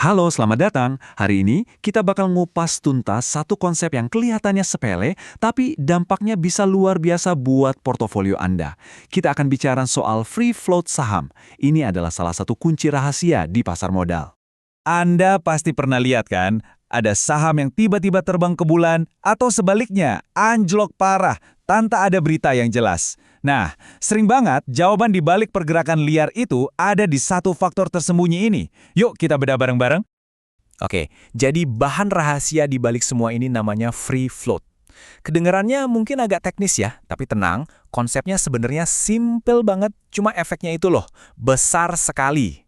Halo, selamat datang. Hari ini kita bakal ngupas tuntas satu konsep yang kelihatannya sepele, tapi dampaknya bisa luar biasa buat portofolio Anda. Kita akan bicara soal free float saham. Ini adalah salah satu kunci rahasia di pasar modal. Anda pasti pernah lihat kan, ada saham yang tiba-tiba terbang ke bulan atau sebaliknya, anjlok parah tanpa ada berita yang jelas. Nah, sering banget jawaban di balik pergerakan liar itu ada di satu faktor tersembunyi ini. Yuk kita bedah bareng-bareng. Oke, jadi bahan rahasia di balik semua ini namanya free float. Kedengarannya mungkin agak teknis ya, tapi tenang, konsepnya sebenarnya simple banget, cuma efeknya itu loh, besar sekali.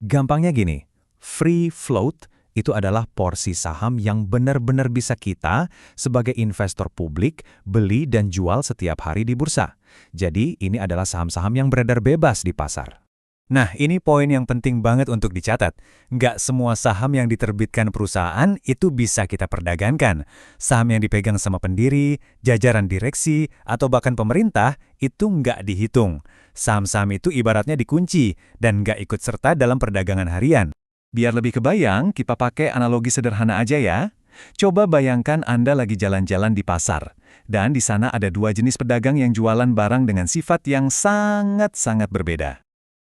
Gampangnya gini, free float itu adalah porsi saham yang benar-benar bisa kita sebagai investor publik beli dan jual setiap hari di bursa. Jadi ini adalah saham-saham yang beredar bebas di pasar. Nah, ini poin yang penting banget untuk dicatat. Nggak semua saham yang diterbitkan perusahaan itu bisa kita perdagangkan. Saham yang dipegang sama pendiri, jajaran direksi, atau bahkan pemerintah itu nggak dihitung. Saham-saham itu ibaratnya dikunci dan nggak ikut serta dalam perdagangan harian. Biar lebih kebayang, kita pakai analogi sederhana aja ya. Coba bayangkan Anda lagi jalan-jalan di pasar. Dan di sana ada dua jenis pedagang yang jualan barang dengan sifat yang sangat-sangat berbeda.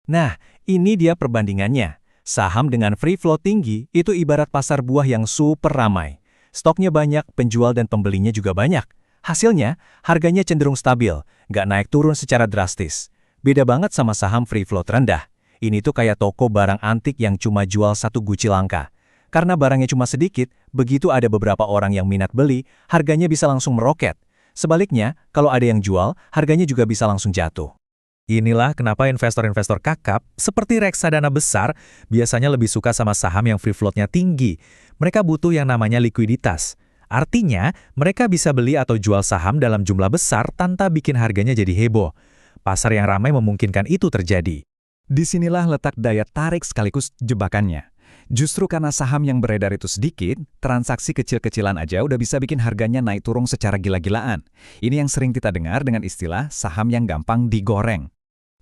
Nah, ini dia perbandingannya. Saham dengan free float tinggi itu ibarat pasar buah yang super ramai. Stoknya banyak, penjual dan pembelinya juga banyak. Hasilnya, harganya cenderung stabil, nggak naik turun secara drastis. Beda banget sama saham free float rendah. Ini tuh kayak toko barang antik yang cuma jual satu guci langka. Karena barangnya cuma sedikit, begitu ada beberapa orang yang minat beli, harganya bisa langsung meroket. Sebaliknya, kalau ada yang jual, harganya juga bisa langsung jatuh. Inilah kenapa investor-investor kakap seperti reksadana besar biasanya lebih suka sama saham yang free float-nya tinggi. Mereka butuh yang namanya likuiditas. Artinya, mereka bisa beli atau jual saham dalam jumlah besar tanpa bikin harganya jadi heboh. Pasar yang ramai memungkinkan itu terjadi. Disinilah letak daya tarik sekaligus jebakannya. Justru karena saham yang beredar itu sedikit, transaksi kecil-kecilan aja udah bisa bikin harganya naik turun secara gila-gilaan. Ini yang sering kita dengar dengan istilah saham yang gampang digoreng.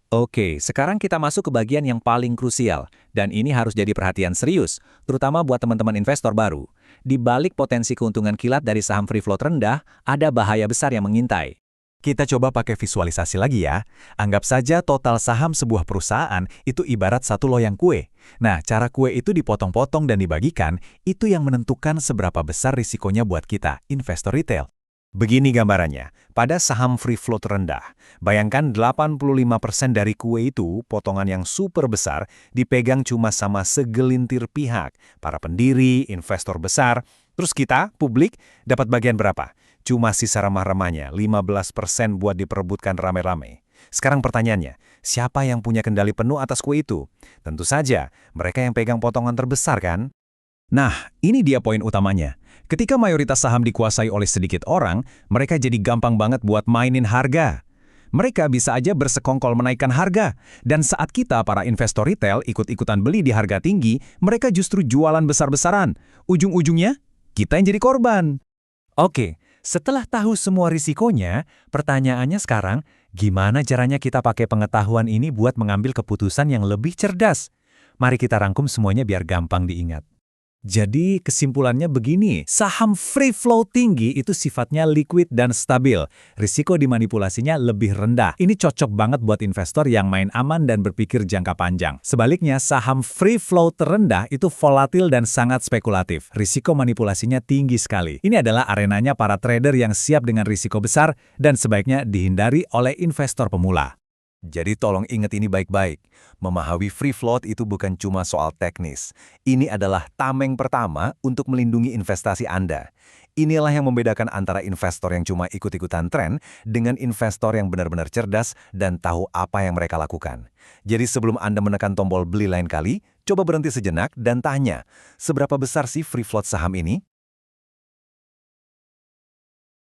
Oke, sekarang kita masuk ke bagian yang paling krusial, dan ini harus jadi perhatian serius, terutama buat teman-teman investor baru. Di balik potensi keuntungan kilat dari saham free float rendah, ada bahaya besar yang mengintai. Kita coba pakai visualisasi lagi ya. Anggap saja total saham sebuah perusahaan itu ibarat satu loyang kue. Nah, cara kue itu dipotong-potong dan dibagikan, itu yang menentukan seberapa besar risikonya buat kita, investor retail. Begini gambarannya, pada saham free float rendah, bayangkan 85% dari kue itu, potongan yang super besar, dipegang cuma sama segelintir pihak, para pendiri, investor besar, terus kita, publik, dapat bagian berapa? Cuma sisa remah-remahnya, 15% buat diperebutkan rame-rame. Sekarang pertanyaannya, siapa yang punya kendali penuh atas kue itu? Tentu saja, mereka yang pegang potongan terbesar kan? Nah, ini dia poin utamanya. Ketika mayoritas saham dikuasai oleh sedikit orang, mereka jadi gampang banget buat mainin harga. Mereka bisa aja bersekongkol menaikkan harga. Dan saat kita, para investor retail, ikut-ikutan beli di harga tinggi, mereka justru jualan besar-besaran. Ujung-ujungnya, kita yang jadi korban. Oke, setelah tahu semua risikonya, pertanyaannya sekarang, gimana caranya kita pakai pengetahuan ini buat mengambil keputusan yang lebih cerdas? Mari kita rangkum semuanya biar gampang diingat. Jadi kesimpulannya begini, saham free float tinggi itu sifatnya liquid dan stabil. Risiko dimanipulasinya lebih rendah. Ini cocok banget buat investor yang main aman dan berpikir jangka panjang. Sebaliknya, saham free float terendah itu volatil dan sangat spekulatif. Risiko manipulasinya tinggi sekali. Ini adalah arenanya para trader yang siap dengan risiko besar dan sebaiknya dihindari oleh investor pemula. Jadi tolong ingat ini baik-baik. Memahami free float itu bukan cuma soal teknis. Ini adalah tameng pertama untuk melindungi investasi Anda. Inilah yang membedakan antara investor yang cuma ikut-ikutan tren dengan investor yang benar-benar cerdas dan tahu apa yang mereka lakukan. Jadi sebelum Anda menekan tombol beli lain kali, coba berhenti sejenak dan tanya, seberapa besar sih free float saham ini?